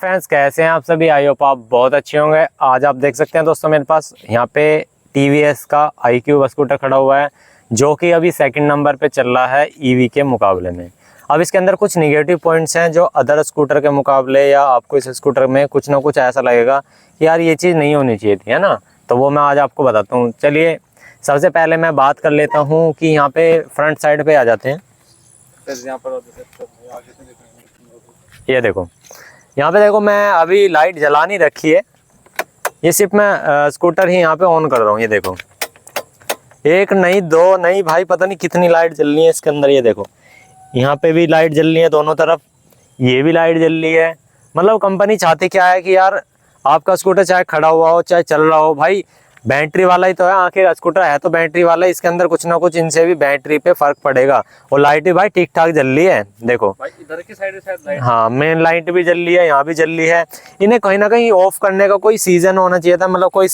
Friends, कैसे हैं आप सभी। आई होप आप बहुत अच्छे होंगे। आज आप देख सकते हैं दोस्तों, मेरे पास यहाँ पे टीवीएस का iQube स्कूटर खड़ा हुआ है, जो कि अभी सेकंड नंबर पे चल रहा है ईवी के मुकाबले में। अब इसके अंदर कुछ निगेटिव पॉइंट्स हैं जो अदर स्कूटर के मुकाबले, या आपको इस स्कूटर में कुछ ना कुछ ऐसा लगेगा कि यार ये चीज़ नहीं होनी चाहिए थी, है ना। तो वो मैं आज आपको बताता हूँ। चलिए सबसे पहले मैं बात कर लेता हूँ कि यहाँ पे फ्रंट साइड पे आ जाते हैं। ये देखो, यहाँ पे देखो, मैं अभी लाइट जला नहीं रखी है, ये सिर्फ मैं स्कूटर ही यहाँ पे ऑन कर रहा हूँ। ये देखो, एक नहीं दो नहीं भाई, पता नहीं कितनी लाइट जल रही है इसके अंदर। ये देखो, यहाँ पे भी लाइट जल रही है दोनों तरफ, ये भी लाइट जल रही है। मतलब कंपनी चाहती क्या है कि यार आपका स्कूटर चाहे खड़ा हुआ हो चाहे चल रहा हो, भाई बैटरी वाला ही तो है, आखिर स्कूटर है तो बैटरी वाला, इसके अंदर कुछ ना कुछ इनसे भी बैटरी पे फर्क पड़ेगा। और लाइट भी भाई ठीक ठाक जल रही है। देखो भाई इधर की साइड शायद लाइट, हाँ मेन लाइट भी जल रही है, यहाँ भी जल रही है। इन्हें कहीं ना कहीं ऑफ करने का कोई सीजन होना चाहिए था, मतलब कोई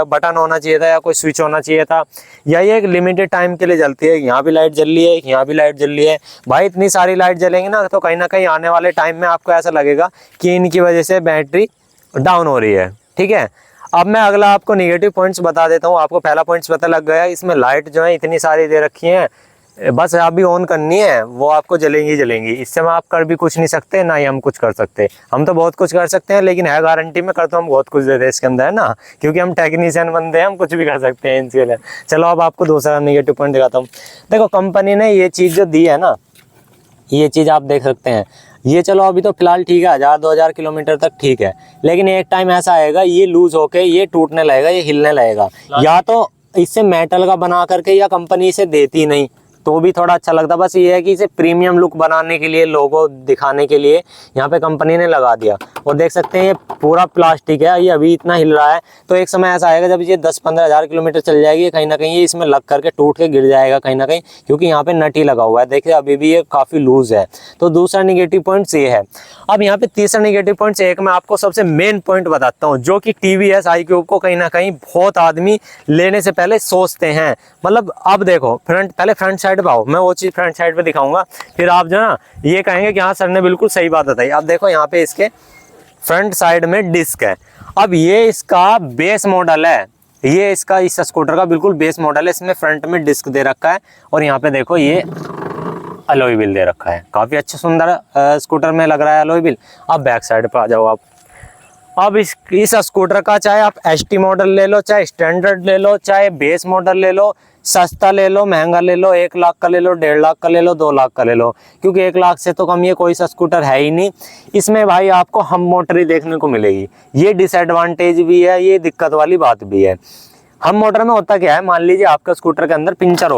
बटन होना चाहिए था या कोई स्विच होना चाहिए था, या ये एक लिमिटेड टाइम के लिए जलती है। यहाँ भी लाइट जल रही है, यहाँ भी लाइट जल रही है। भाई इतनी सारी लाइट जलेंगी ना तो कहीं ना कहीं आने वाले टाइम में आपको ऐसा लगेगा कि इनकी वजह से बैटरी डाउन हो रही है। ठीक है, अब मैं अगला आपको नेगेटिव पॉइंट्स बता देता हूँ। आपको पहला पॉइंट्स पता लग गया, इसमें लाइट जो है इतनी सारी दे रखी है, बस अभी ऑन करनी है, वो आपको जलेंगी जलेंगी। इससे हम आप कर भी कुछ नहीं सकते, ना ही हम कुछ कर सकते। हम तो बहुत कुछ कर सकते हैं, लेकिन है गारंटी में, कर तो हम बहुत कुछ देते हैं इसके अंदर, है ना, क्योंकि हम टेक्नीशियन बंदे हैं, हम कुछ भी कर सकते हैं इसके लिए। चलो अब आपको दूसरा नेगेटिव पॉइंट दिखाता हूँ। देखो कंपनी ने ये चीज़ जो दी है ना, ये चीज़ आप देख सकते हैं, ये चलो अभी तो फिलहाल ठीक है, 1000-2000 किलोमीटर तक ठीक है, लेकिन एक टाइम ऐसा आएगा ये लूज होके ये टूटने लगेगा, ये हिलने लगेगा। या तो इससे मेटल का बना करके, या कंपनी इसे देती नहीं तो भी थोड़ा अच्छा लगता। बस ये है कि इसे प्रीमियम लुक बनाने के लिए, लोगो दिखाने के लिए यहाँ पे कंपनी ने लगा दिया। और देख सकते हैं ये पूरा प्लास्टिक है, ये अभी इतना हिल रहा है, तो एक समय ऐसा आएगा जब ये 10-15 हज़ार किलोमीटर चल जाएगी, कहीं ना कहीं ये इसमें लग करके टूट के गिर जाएगा कहीं ना कहीं, क्योंकि यहाँ पे नट ही लगा हुआ है। देखिए अभी भी ये काफ़ी लूज है। तो दूसरा निगेटिव पॉइंट ये है। अब यहाँ पे तीसरा निगेटिव पॉइंट एक मैं आपको सबसे मेन पॉइंट बताता हूँ, जो कि टीवीएस iQube को कहीं ना कहीं बहुत आदमी लेने से पहले सोचते हैं। मतलब अब देखो, पहले फ्रंट साइड पे आओ, मैं वो चीज़ फ्रंट साइड पे दिखाऊंगा, फिर आप जो ना ये कहेंगे कि हाँ सर ने बिल्कुल सही बात बताई। अब देखो यहाँ पे इसके फ्रंट साइड में डिस्क है। अब ये इसका बेस मॉडल है, ये इसका इस स्कूटर का बिल्कुल बेस मॉडल है। इसमें फ्रंट में डिस्क दे रखा है, और यहाँ पे देखो ये अलॉय व्हील दे रखा है। काफ़ी अच्छा सुंदर स्कूटर में लग रहा है अलॉय व्हील। अब बैक साइड पे आ जाओ आप। अब इस स्कूटर का चाहे आप एसटी मॉडल ले लो, चाहे स्टैंडर्ड ले लो, चाहे बेस मॉडल ले लो, सस्ता ले लो, महंगा ले लो, 1 लाख का ले लो, 1.5 लाख का ले लो, 2 लाख का ले लो, क्योंकि 1 लाख से तो कम ये कोई सा स्कूटर है ही नहीं। इसमें भाई आपको हम मोटर ही देखने को मिलेगी। ये डिसएडवांटेज भी है, ये दिक्कत वाली बात भी है। हम मोटर में होता क्या है, मान लीजिए आपका स्कूटर के अंदर पंचर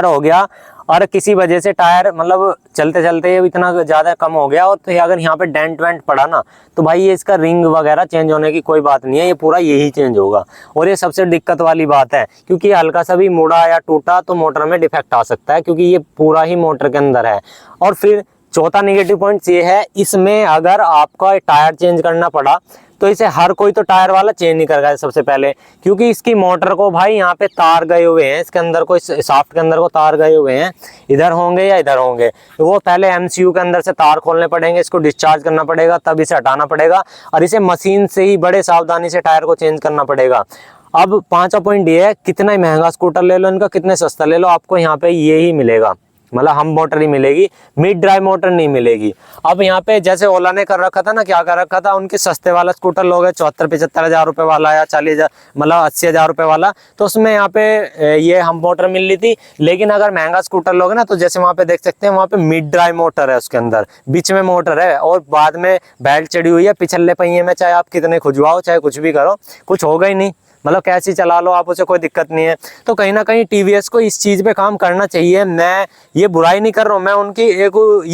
हो गया और किसी वजह से टायर मतलब चलते चलते इतना ज़्यादा कम हो गया, और तो अगर यहाँ पे डेंट वेंट पड़ा ना, तो भाई ये इसका रिंग वगैरह चेंज होने की कोई बात नहीं है, ये पूरा यही चेंज होगा। और ये सबसे दिक्कत वाली बात है, क्योंकि हल्का सा भी मुड़ा या टूटा तो मोटर में डिफेक्ट आ सकता है, क्योंकि ये पूरा ही मोटर के अंदर है। और फिर चौथा नेगेटिव पॉइंट ये है, इसमें अगर आपका टायर चेंज करना पड़ा तो इसे हर कोई तो टायर वाला चेंज नहीं करेगा सबसे पहले, क्योंकि इसकी मोटर को भाई यहाँ पे तार गए हुए हैं, इसके अंदर कोई शाफ्ट के अंदर को तार गए हुए हैं, इधर होंगे या इधर होंगे, तो वो पहले एमसीयू के अंदर से तार खोलने पड़ेंगे, इसको डिस्चार्ज करना पड़ेगा, तब इसे हटाना पड़ेगा, और इसे मशीन से ही बड़े सावधानी से टायर को चेंज करना पड़ेगा। अब पांचवा पॉइंट ये है, कितना ही महंगा स्कूटर ले लो इनका, कितने सस्ता ले लो, आपको यहाँ पे ये ही मिलेगा, मतलब हम मोटर ही मिलेगी, मिड ड्राइव मोटर नहीं मिलेगी। अब यहाँ पे जैसे ओला ने कर रखा था ना, क्या कर रखा था, उनके सस्ते वाला स्कूटर लोग 74-75 हज़ार रुपये वाला या 40,000 मतलब 80 हज़ार रुपये वाला, तो उसमें यहाँ पे ये हम मोटर मिल रही थी। लेकिन अगर महंगा स्कूटर लोगे ना, तो जैसे वहाँ पे देख सकते हैं, वहाँ पे मिड ड्राइव मोटर है, उसके अंदर बीच में मोटर है, और बाद में बेल्ट चढ़ी हुई है पिछले पहिए में, चाहे आप कितने खुजवाओ चाहे कुछ भी करो, कुछ होगा ही नहीं, मतलब कैसी चला लो आप, उसे कोई दिक्कत नहीं है। तो कहीं ना कहीं टीवीएस को इस चीज़ पे काम करना चाहिए। मैं ये बुराई नहीं कर रहा हूँ, मैं उनकी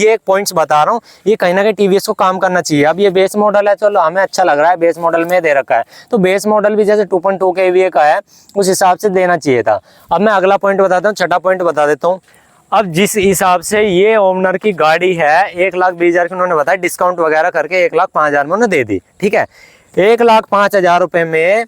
एक पॉइंट्स बता रहा हूँ, ये कहीं ना कहीं टीवीएस को काम करना चाहिए। अब ये बेस मॉडल है, चलो हमें अच्छा लग रहा है, बेस मॉडल में दे रखा है, तो बेस मॉडल भी जैसे 2.2 के वीए का है, उस हिसाब से देना चाहिए था। अब मैं अगला पॉइंट बताता हूँ, छठा पॉइंट बता देता हूँ। अब जिस हिसाब से ये ओनर की गाड़ी है, 1,20,000 की उन्होंने बताया, डिस्काउंट वगैरह करके 1,05,000 में उन्होंने दे दी। ठीक है, 1,05,000 रुपये में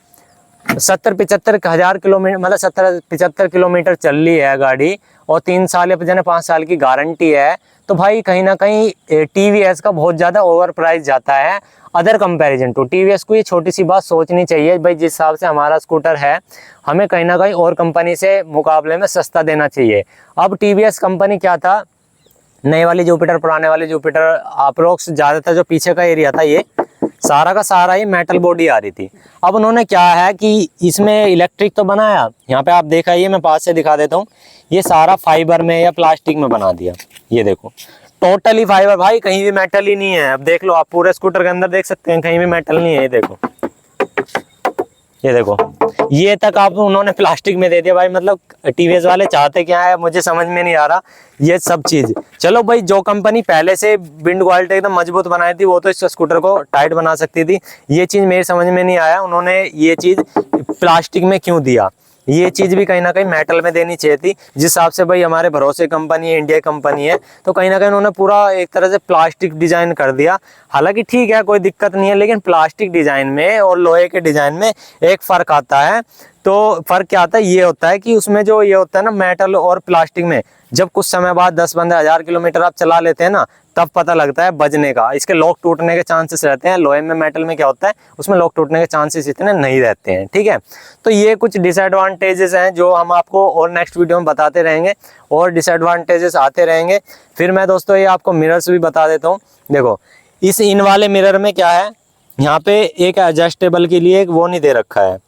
70-75 हज़ार किलोमीटर, मतलब 70-75 किलोमीटर चल रही है गाड़ी, और 3 साल या 5 साल की गारंटी है। तो भाई कहीं ना कहीं TVS का बहुत ज़्यादा ओवर प्राइस जाता है अदर कंपैरिजन टू। TVS को ये छोटी सी बात सोचनी चाहिए भाई, जिस हिसाब से हमारा स्कूटर है हमें कहीं ना कहीं और कंपनी से मुकाबले में सस्ता देना चाहिए। अब TVS कंपनी क्या था, नए वाली जुपिटर पुराने वाले जुपिटर अप्रोक्स ज़्यादातर जो पीछे का एरिया था ये सारा का सारा ही मेटल बॉडी आ रही थी। अब उन्होंने क्या है कि इसमें इलेक्ट्रिक तो बनाया, यहाँ पे आप देखा, ये मैं पास से दिखा देता हूँ, ये सारा फाइबर में या प्लास्टिक में बना दिया। ये देखो टोटली फाइबर भाई, कहीं भी मेटल ही नहीं है। अब देख लो आप पूरे स्कूटर के अंदर देख सकते हैं, कहीं भी मेटल नहीं है। ये देखो ये तक आप उन्होंने प्लास्टिक में दे दिया भाई। मतलब TVS वाले चाहते क्या है मुझे समझ में नहीं आ रहा ये सब चीज। चलो भाई, जो कंपनी पहले से बिल्ड क्वालिटी एकदम मजबूत बनाई थी वो तो इस स्कूटर को टाइट बना सकती थी। ये चीज मेरी समझ में नहीं आया उन्होंने ये चीज प्लास्टिक में क्यों दिया। ये चीज भी कहीं ना कहीं मेटल में देनी चाहिए थी। जिस हिसाब से भाई हमारे भरोसे कंपनी है, इंडिया कंपनी है, तो कहीं ना कहीं उन्होंने पूरा एक तरह से प्लास्टिक डिजाइन कर दिया। हालांकि ठीक है कोई दिक्कत नहीं है, लेकिन प्लास्टिक डिजाइन में और लोहे के डिजाइन में एक फर्क आता है। तो फर्क क्या आता है, ये होता है कि उसमें जो ये होता है ना मेटल और प्लास्टिक में, जब कुछ समय बाद 10-15 हज़ार किलोमीटर आप चला लेते हैं ना, तब पता लगता है बजने का, इसके लॉक टूटने के चांसेस रहते हैं। लोहे में मेटल में क्या होता है, उसमें लॉक टूटने के चांसेस इतने नहीं रहते हैं। ठीक है, तो ये कुछ डिसएडवांटेजेस हैं जो हम आपको और नेक्स्ट वीडियो में बताते रहेंगे और डिसएडवांटेजेस आते रहेंगे। फिर मैं दोस्तों ये आपको मिरर्स भी बता देता हूँ। देखो इस इन वाले मिरर में क्या है, यहाँ पे एक एडजस्टेबल के लिए एक वो नहीं दे रखा है,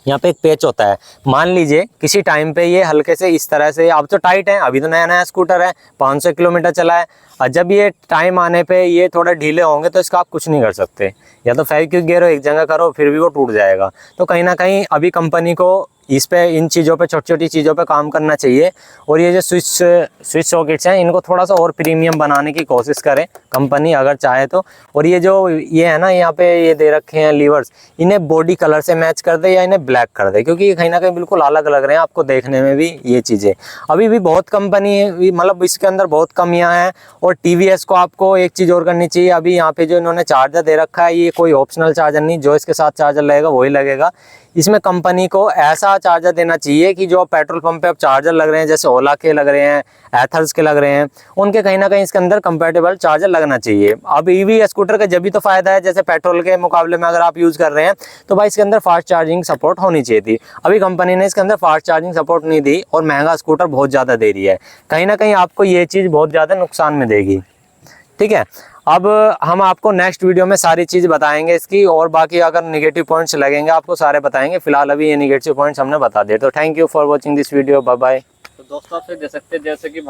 यहाँ पे एक पेच होता है। मान लीजिए किसी टाइम पे ये हल्के से इस तरह से, अब तो टाइट है, अभी तो नया नया स्कूटर है, 500 किलोमीटर चला है, और जब ये टाइम आने पे ये थोड़ा ढीले होंगे तो इसका आप कुछ नहीं कर सकते, या तो फेविक्विक गिरो एक जगह करो फिर भी वो टूट जाएगा। तो कहीं ना कहीं अभी कंपनी को इस पे, इन चीज़ों पे, छोटी छोटी चीज़ों पे काम करना चाहिए। और ये जो स्विच सॉकेट्स हैं इनको थोड़ा सा और प्रीमियम बनाने की कोशिश करें कंपनी अगर चाहे तो। और ये जो ये है ना यहाँ पे ये दे रखे हैं लीवर्स, इन्हें बॉडी कलर से मैच कर दे या इन्हें ब्लैक कर दे, क्योंकि ये कहीं ना कहीं बिल्कुल अलग लग रहे हैं आपको देखने में भी ये चीज़ें। अभी भी बहुत कंपनी मतलब इसके अंदर बहुत कमियाँ हैं। और TVS को आपको एक चीज़ और करनी चाहिए, अभी यहाँ पे जो इन्होंने चार्जर दे रखा है ये कोई ऑप्शनल चार्जर नहीं, जो इसके साथ चार्जर लगेगा वही लगेगा। इसमें कंपनी को ऐसा चार्जर देना चाहिए कि जो पेट्रोल पंप पे अब चार्जर लग रहे हैं, जैसे ओला के लग रहे हैं, एथर्स के लग रहे हैं, उनके कहीं ना कहीं इसके अंदर कंपैटिबल चार्जर लगना चाहिए। अब EV स्कूटर का जब भी तो फायदा है, जैसे पेट्रोल के मुकाबले में अगर आप यूज़ कर रहे हैं तो भाई इसके अंदर फास्ट चार्जिंग सपोर्ट होनी चाहिए थी। अभी कंपनी ने इसके अंदर फास्ट चार्जिंग सपोर्ट नहीं दी और महंगा स्कूटर बहुत ज़्यादा दे रही है। कहीं ना कहीं आपको ये चीज़ बहुत ज़्यादा नुकसान में देगी। ठीक है, अब हम आपको नेक्स्ट वीडियो में सारी चीज़ बताएंगे इसकी, और बाकी अगर नेगेटिव पॉइंट्स लगेंगे आपको सारे बताएंगे। फिलहाल अभी ये नेगेटिव पॉइंट्स हमने बता दिए। तो thank you for watching this video, bye bye. तो दोस्तों आप देख सकते हैं जैसे कि